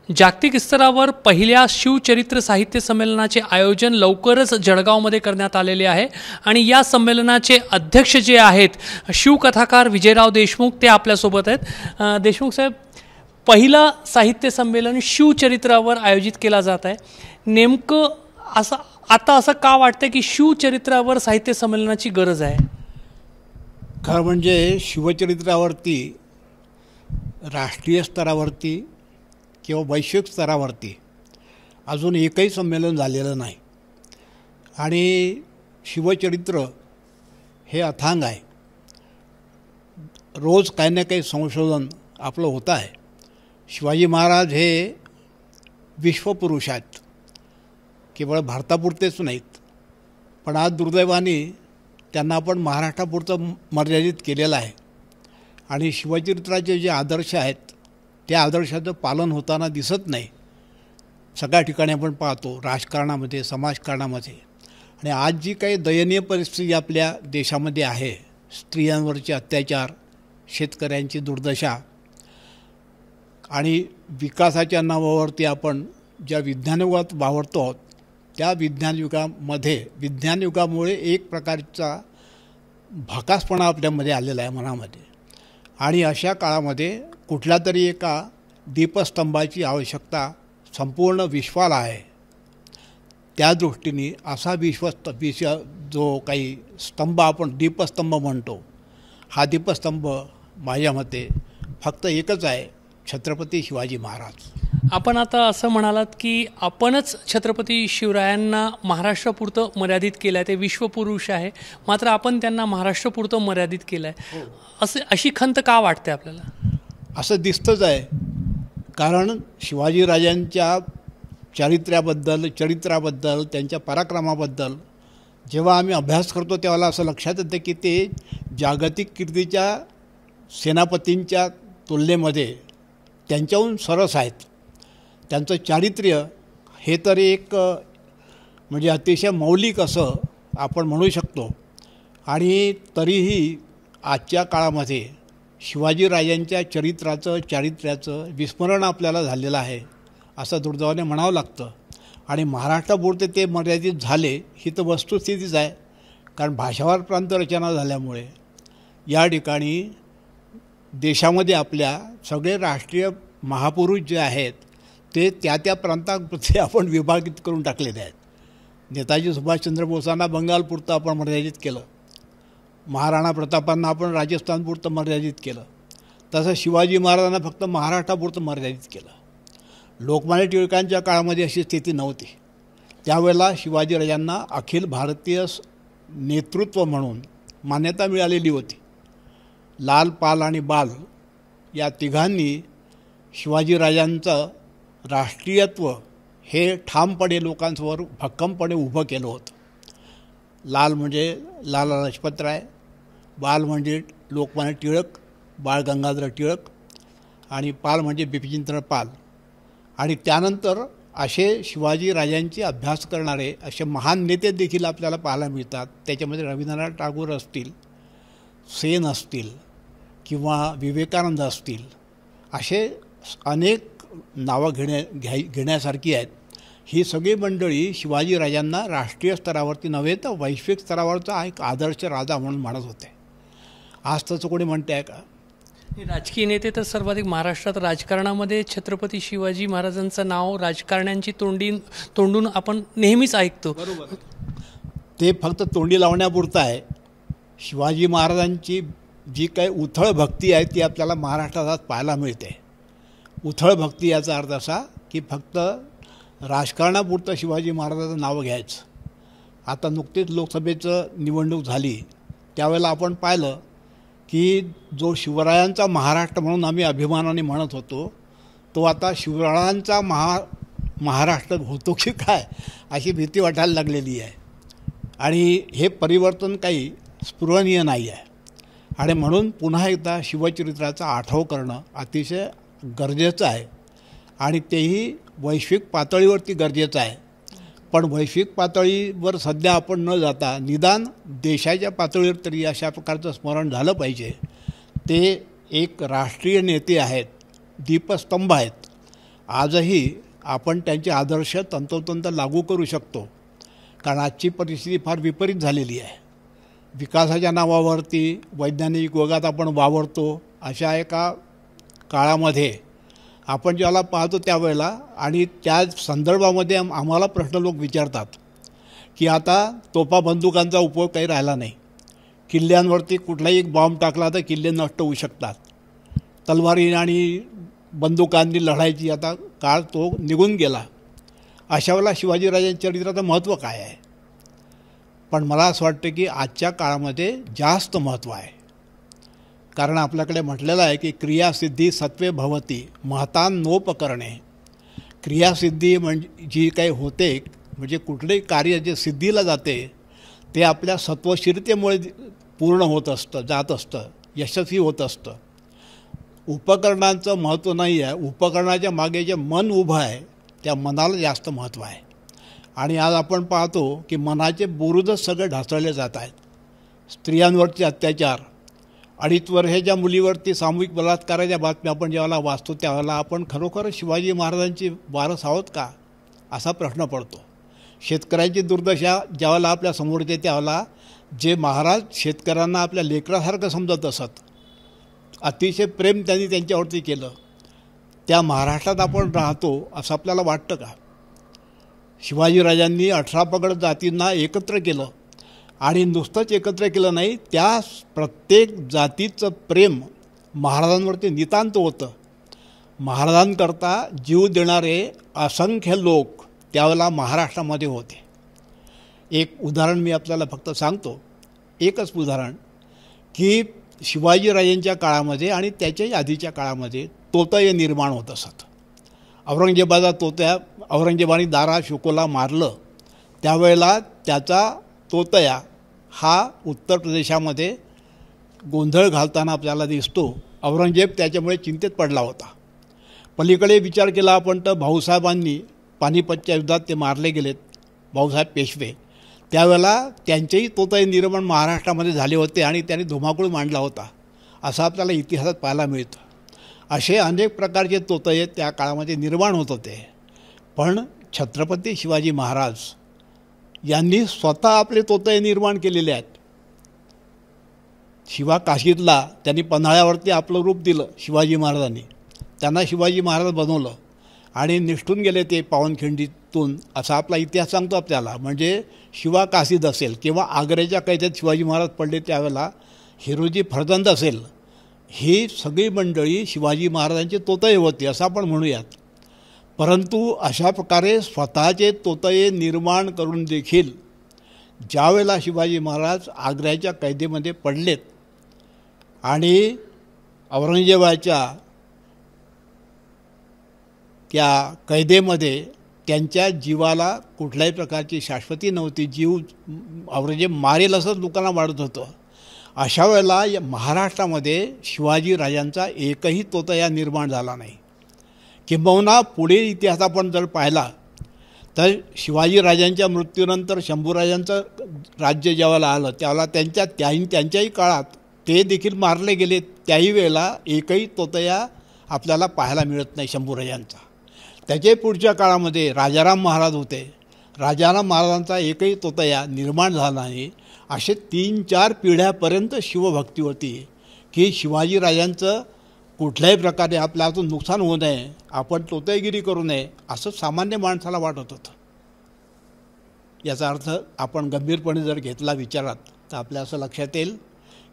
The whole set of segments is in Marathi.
जागतिक स्तरावर पहिल्या शिवचरित्र साहित्य संमेलनाचे आयोजन लवकरच जळगावमध्ये करण्यात आलेले आहे आणि या संमेलनाचे अध्यक्ष जे आहेत शिवकथाकार विजयराव देशमुख ते आपल्यासोबत आहेत। देशमुख साहेब, पहिला साहित्य संमेलन शिवचरित्रावर आयोजित केला जात आहे, नेमकं असं का वाटतं की शिवचरित्रावर साहित्य संमेलनाची गरज आहे? खरं म्हणजे शिवचरित्रावरती राष्ट्रीय स्तरावरती किंवा वैश्विक स्तरावरती अजून एकही संमेलन झालेलं नाही आणि शिवचरित्र हे अथांग आहे। रोज काही ना काही संशोधन आपलं होतं आहे। शिवाजी महाराज हे विश्वपुरुष आहेत, केवळ भारतापुरतेच नाहीत, पण आज दुर्दैवाने त्यांना आपण महाराष्ट्रापुरतं मर्यादित केलेलं आहे आणि शिवचरित्राचे जे आदर्श आहेत त्या आदर्शाचं पालन होताना दिसत नाही। सगळ्या ठिकाणी आपण पाहतो, राजकारणामध्ये, समाजकारणामध्ये। आणि आज जी काही दयनीय परिस्थिती आपल्या देशामध्ये आहे, स्त्रियांवरचे अत्याचार, शेतकऱ्यांची दुर्दशा आणि विकासाच्या नावावरती आपण ज्या विज्ञानयुगात वावरतो आहोत त्या विज्ञान युगामुळे एक प्रकारचा भकासपणा आपल्यामध्ये आलेला आहे मनामध्ये। आणि अशा काळामध्ये कुठल्या तरी एका दीपस्तंभाची आवश्यकता संपूर्ण विश्वाला आहे। त्या दृष्टीने असा जो काही स्तंभ आपण दीपस्तंभ म्हणतो, हा दीपस्तंभ माझ्या मते फक्त एकच आहे, छत्रपती शिवाजी महाराज। आपण आता असं म्हणालात की आपणच छत्रपती शिवरायांना महाराष्ट्रापुरतं मर्यादित केलं आहे, ते विश्वपुरुष आहे, मात्र आपण त्यांना महाराष्ट्रापुरतं मर्यादित केलं आहे, अशी खंत का वाटते आपल्याला? असं दिसतंच आहे, कारण शिवाजीराजांच्या चरित्राबद्दल त्यांच्या पराक्रमाबद्दल जेव्हा आम्ही अभ्यास करतो तेव्हा असं लक्षात येतं की ते जागतिक कीर्तीच्या सेनापतींच्या तुलनेमध्ये त्यांच्याहून सरस आहेत। त्यांचं चारित्र्य हे तर एक म्हणजे अतिशय मौलिक असं आपण म्हणू शकतो। आणि तरीही आजच्या काळामध्ये शिवाजीराजांच्या चारित्र्याचं विस्मरण आपल्याला झालेलं आहे असं दुर्दैवाने म्हणावं लागतं। आणि महाराष्ट्रापुरते ते मर्यादित झाले ही तर वस्तुस्थितीच आहे, कारण भाषावार प्रांत रचना झाल्यामुळे या ठिकाणी देशामध्ये आपल्या सगळे राष्ट्रीय महापुरुष जे आहेत ते त्या प्रांतापुरते आपण विभाजित करून टाकलेले आहेत। नेताजी सुभाषचंद्र बोसांना बंगालपुरतं आपण मर्यादित केलं, महाराणा प्रतापांना आपण राजस्थानपुरतं मर्यादित केलं, तसं शिवाजी महाराजांना फक्त महाराष्ट्रापुरतं मर्यादित केलं। लोकमान्य टिळकांच्या काळामध्ये अशी स्थिती नव्हती। त्यावेळेला शिवाजीराजांना अखिल भारतीय नेतृत्व म्हणून मान्यता मिळालेली होती। लाल, पाल आणि बाल या तिघांनी शिवाजीराजांचं राष्ट्रीयत्व हे ठामपणे लोकांसमोर भक्कमपणे उभं केलं होतं। लाल म्हणजे लाला लजपतराय, बाल म्हणजे लोकमान्य टिळक, बाळ गंगाधर टिळक, आणि पाल म्हणजे बिपिनचंद्र पाल। आणि त्यानंतर असे शिवाजीराजांचे अभ्यास करणारे असे महान नेते देखील आपल्याला पाहायला मिळतात। त्याच्यामध्ये रवींद्रनाथ टागोर असतील, सेन असतील किंवा विवेकानंद असतील, असे अनेक नावं घेण्यासारखी आहेत। ही सगळी मंडळी शिवाजीराजांना राष्ट्रीय स्तरावरती नव्हे तर वैश्विक स्तरावरचा एक आदर्श राजा म्हणून मानत होते। आज तसं कोणी म्हणते आहे का? राजकीय नेते तर सर्वाधिक महाराष्ट्रात राजकारणामध्ये छत्रपती शिवाजी महाराजांचं नाव राजकारण्यांची तोंडून आपण नेहमीच ऐकतो। बरोबर, ते फक्त तोंडी लावण्यापुरतं आहे। शिवाजी महाराजांची जी काही उथळ भक्ती आहे ती आपल्याला महाराष्ट्रात पाहायला मिळते। उथळ भक्ती याचा अर्थ असा की फक्त राजकारणापुरतं शिवाजी महाराजांचं नाव घ्यायचं। आता नुकतीच लोकसभेचं निवडणूक झाली, त्यावेळेला आपण पाहिलं की जो शिवरायांचा महाराष्ट्र म्हणून आम्ही अभिमानाने म्हणत होतो तो आता शिवरायांचा महाराष्ट्र होतो की काय अशी भीती वाटायला लागलेली आहे। आणि हे परिवर्तन काही स्पृहणीय नाही आहे। आणि म्हणून पुन्हा एकदा शिवचरित्राचा आठव करणं अतिशय गरजेचं आहे आणि तेही वैश्विक पातळीवरती गरजेचं आहे। पण वैश्विक पातळीवर सध्या आपण न जाता निदान देशाच्या पातळीवर तरी अशा प्रकारचं स्मरण झालं पाहिजे। ते एक राष्ट्रीय नेते आहेत, दीपस्तंभ आहेत आजही आपण त्यांचे आदर्श तंतोतंत लागू करू शकतो. कारण आजची परिस्थिती फार विपरीत झालेली आहे. विकासाच्या नावावरती वैज्ञानिक युगात आपण वावरतो. अशा एका काळामध्ये आपण ज्याला पाहतो त्यावेळेला आणि त्या संदर्भामध्ये आम्हाला प्रश्न लोक विचारतात की आता तोफा बंदुकांचा उपयोग काही राहिला नाही. किल्ल्यांवरती कुठलाही एक बॉम्ब टाकला तर किल्ले नष्ट होऊ शकतात. तलवारी आणि बंदुकांनी लढायची आता काळ तो निघून गेला. अशा वेळेला शिवाजीराजांच्या चरित्राचं महत्त्व काय आहे? पण मला असं वाटतं की आजच्या काळामध्ये जास्त महत्त्व आहे. कारण आपल्याकडे म्हटलेलं आहे की क्रियासिद्धी सत्वे भवती महतान नोपकरणे. क्रियासिद्धी म्हणजे जी काही होते म्हणजे कुठलेही कार्य जे सिद्धीला जाते ते आपल्या सत्वशीलतेमुळे पूर्ण होत असतं, जात असतं, यशस्वी होत असतं. उपकरणांचं महत्त्व नाही आहे. उपकरणाच्या मागे जे मन उभं आहे त्या मनाला जास्त महत्त्व आहे. आणि आज आपण पाहतो की मनाचे बुरुजच सगळे ढासळले जात आहेत. स्त्रियांवरचे अत्याचार, 2.5 वर्षाच्या मुलीवरती सामूहिक बलात्काराच्या बातम्या आपण ज्यावेळेला वाचतो त्यावेळेला आपण खरोखर शिवाजी महाराजांची वारस आहोत का असा प्रश्न पडतो. शेतकऱ्यांची दुर्दशा ज्यावेळेला आपल्या समोर येते त्यावेळेला जे महाराज शेतकऱ्यांना आपल्या लेकरासारखं समजत असत, अतिशय प्रेम त्यांनी त्यांच्यावरती केलं, त्या महाराष्ट्रात आपण राहतो असं आपल्याला वाटतं का? शिवाजीराजांनी 18 पगड जातींना एकत्र केलं आणि नुसतंच एकत्र केलं नाही, त्या प्रत्येक जातीचं प्रेम महाराजांवरती नितांत होतं. महाराजांकरता जीव देणारे असंख्य लोक त्यावेळेला महाराष्ट्रामध्ये होते. एक उदाहरण मी आपल्याला फक्त सांगतो, एकच उदाहरण, की शिवाजीराजांच्या काळामध्ये आणि त्याच्याही आधीच्या काळामध्ये तोतये निर्माण होत असत. औरंगजेबाने दारा शोकोला मारलं त्यावेळेला त्याचा तोतया हा उत्तर प्रदेशामध्ये गोंधळ घालताना आपल्याला दिसतो. औरंगजेब त्याच्यामुळे चिंतेत पडला होता. पलीकडे विचार केला आपण तर भाऊसाहेबांनी पानिपतच्या युद्धात ते मारले गेलेत, भाऊसाहेब पेशवे, त्यावेळेला त्यांचेही तोतये निर्माण महाराष्ट्रामध्ये झाले होते आणि त्यांनी धुमाकूळ मांडला होता असं आपल्याला इतिहासात पाहायला मिळतं. असे अनेक प्रकारचे तोतये त्या काळामध्ये निर्माण होत होते. पण छत्रपती शिवाजी महाराज यांनी स्वतः आपले तोतये निर्माण केलेले आहेत. शिवा काशीदला त्यांनी पन्हाळ्यावरती आपलं रूप दिलं. शिवाजी महाराजांनी त्यांना शिवाजी महाराज बनवलं आणि निष्ठून गेले ते पावनखिंडीतून असा आपला इतिहास सांगतो आपल्याला. म्हणजे शिवा काशीद असेल किंवा आग्र्याच्या कैद्यात शिवाजी महाराज पडले त्यावेळेला हिरोजी फर्जंद असेल, ही सगळी मंडळी शिवाजी महाराजांचे तोतये होते असं आपण म्हणूयात. परंतु अशा प्रकारे स्वतःचे तोतये निर्माण करून देखील ज्यावेळेला शिवाजी महाराज आग्र्याच्या कैदेमध्ये पडलेत आणि औरंगजेबाच्या त्या कैदेमध्ये त्यांच्या जीवाला कुठल्याही प्रकारची शाश्वती नव्हती, जीव औरंगजेब मारेल असंच लोकांना वाटत होतं. अशा वेळेला या महाराष्ट्रामध्ये शिवाजीराजांचा एकही तोतया निर्माण झाला नाही. किंबहुना पुढे इतिहास आपण जर पाहिला तर शिवाजीराजांच्या मृत्यूनंतर शंभूराजांचं राज्य ज्यावेळेला आलं त्यावेळेला त्यांच्याही काळात ते देखील मारले गेले. त्याही वेळेला एकही तोतया आपल्याला पाहायला मिळत नाही शंभूराजांचा. त्याच्या पुढच्या काळामध्ये राजाराम महाराज होते. राजाराम महाराजांचा एकही तोतया निर्माण झाला नाही. असे 3-4 पिढ्यापर्यंत शिवभक्ती होती की शिवाजीराजांचं कुठल्याही प्रकारे आपल्या हातून नुकसान होऊ नये, आपण तोतयगिरी करू नये असं सामान्य माणसाला वाटत होतं. याचा अर्थ आपण गंभीरपणे जर घेतला विचारात तर आपल्या असं लक्षात येईल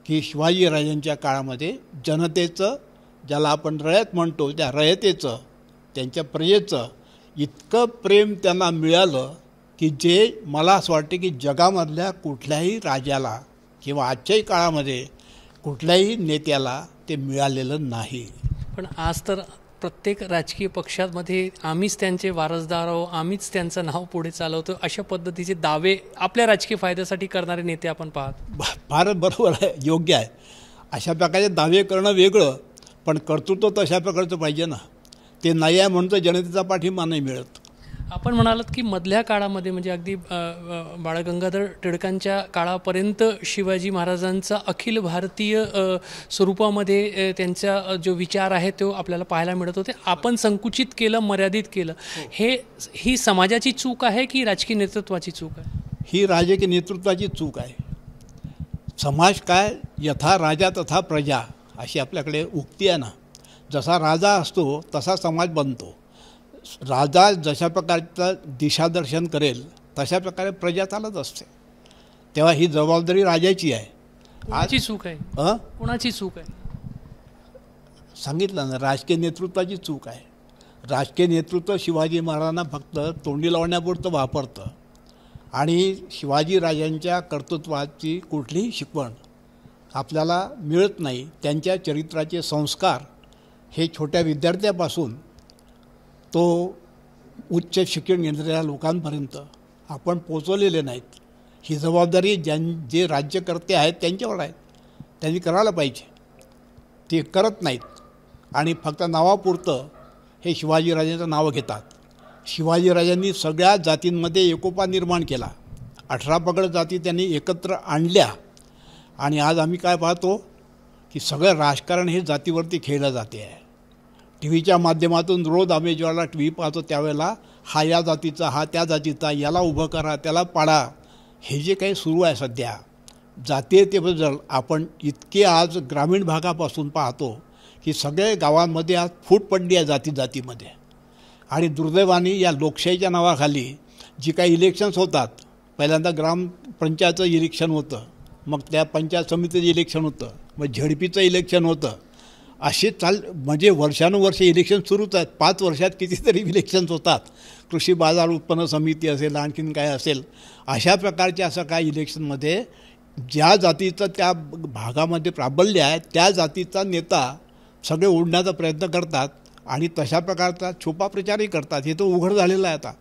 की शिवाजीराजांच्या काळामध्ये जनतेचं, ज्याला आपण रयत म्हणतो, त्या रयतेचं, त्यांच्या प्रजेचं इतकं प्रेम त्यांना मिळालं की जे मला असं वाटते की जगामधल्या कुठल्याही राजाला किंवा आजच्याही काळामध्ये कुठल्याही नेत्याला ते मिळालेलं नाही. पण आज तर प्रत्येक राजकीय पक्षांमध्ये आम्हीच त्यांचे वारसदार आहोत, आम्हीच त्यांचं नाव पुढे चालवतो, अशा पद्धतीचे दावे आपल्या राजकीय फायद्यासाठी करणारे नेते आपण पाहत. फारच बरोबर आहे, योग्य आहे. अशा प्रकारचे दावे करणं वेगळं, पण कर्तृत्व तशा प्रकारचं पाहिजे ना. ते नाही आहे म्हणून तर जनतेचा पाठिंबा नाही मिळत. आपण म्हणालात की मधल्या काळामध्ये म्हणजे अगदी बाळ गंगाधर टिळकांच्या काळापर्यंत शिवाजी महाराजांचा अखिल भारतीय स्वरूपामध्ये त्यांचा जो विचार आहे तो आपल्याला पाहायला मिळत होते. आपण संकुचित केलं, मर्यादित केलं. ही समाजाची चूक आहे की राजकीय नेतृत्वाची चूक आहे? ही राजकीय नेतृत्वाची चूक आहे. समाज काय, यथा राजा तथा प्रजा अशी आपल्याकडे उक्ती आहे ना. जसा राजा असतो तसा समाज बनतो. राजा जशा प्रकारचं दिशादर्शन करेल तशा प्रकारे प्रजा चालत असते. तेव्हा ही जबाबदारी राजाची आहे. कोणाची चूक आहे? कोणाची चूक आहे? सांगितलं ना, राजकीय नेतृत्वाची चूक आहे. राजकीय नेतृत्व शिवाजी महाराजांना फक्त तोंडी लावण्यापुरतं वापरतं आणि शिवाजी राजांच्या कर्तृत्वाची कुठलीही शिकवण आपल्याला मिळत नाही. त्यांच्या चरित्राचे संस्कार हे छोट्या विद्यार्थ्यापासून तो उच्च शिक्षण घेतलेल्या लोकांपर्यंत आपण पोचवलेले नाहीत. ही जबाबदारी जे राज्यकर्ते आहेत त्यांच्यावर आहे. त्यांनी करायला पाहिजे. ते करत नाहीत आणि फक्त नावापुरतं हे शिवाजीराजांचं नाव घेतात. शिवाजीराजांनी सगळ्या जातींमध्ये एकोपा निर्माण केला. 18 पगड जाती त्यांनी एकत्र आणल्या आणि आज आम्ही काय पाहतो की सगळं राजकारण हे जातीवरती खेळलं जाते आहे. टी व्हीच्या माध्यमातून रोज आम्ही ज्यावेळेला टी व्ही पाहतो त्यावेळेला हा या जातीचा, हा त्या जातीचा, याला उभं करा, त्याला पाडा, हे जे काही सुरू आहे सध्या जातीयतेबद्दल आपण इतके आज ग्रामीण भागापासून पाहतो की सगळे गावांमध्ये आज फूट पडली आहे जातीमध्ये. आणि दुर्दैवाने या लोकशाहीच्या नावाखाली जी काही इलेक्शन्स होतात, पहिल्यांदा ग्रामपंचायतचं इलेक्शन होतं, मग त्या पंचायत समितीचं इलेक्शन होतं, मग झडपीचं इलेक्शन होतं, असे म्हणजे वर्षानुवर्षे इलेक्शन सुरूच आहेत. 5 वर्षात कितीतरी इलेक्शन्स होतात. कृषी बाजार उत्पन्न समिती असेल, आणखीन काय असेल, अशा प्रकारच्या असं काय इलेक्शनमध्ये ज्या जातीचं त्या भागामध्ये प्राबल्य आहे त्या जातीचा नेता सगळे ओढण्याचा प्रयत्न करतात आणि तशा प्रकारचा छुपा प्रचारही करतात. हे तर उघड झालेलं आहे आता.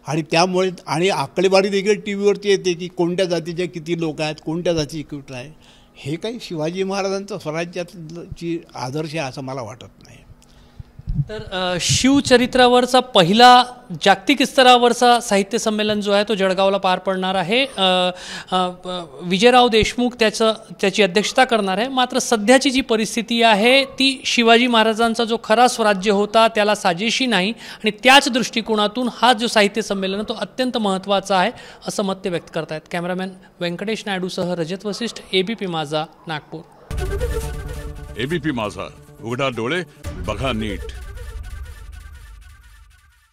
आणि त्यामुळे आणि आकडेवारी देखील टी व्हीवरती येते की कोणत्या जातीचे किती लोक आहेत, कोणत्या जातीची कुठं आहे. हे काही शिवाजी महाराजांचं स्वराज्याची आदर्श आहे असं मला वाटत नाही. तर शिवचरित्रावरचा पहिला जागतिक स्तरावरचा साहित्य संमेलन जो आहे तो जळगावला पार पडणार आहे. विजयराव देशमुख त्याची अध्यक्षता करणार आहे. मात्र सध्याची जी परिस्थिती आहे ती शिवाजी महाराजांचा जो खरा स्वराज्य होता त्याला साजेशी नाही आणि त्याच दृष्टिकोनातून हा जो साहित्य संमेलन तो अत्यंत महत्त्वाचा आहे असं मत ते व्यक्त करतायत. कॅमेरामॅन व्यंकटेश नायडूसह रजत वसिष्ठ, एबीपी माझा, नागपूर. एबीपी माझा, उघडा डोळे बघा नीट.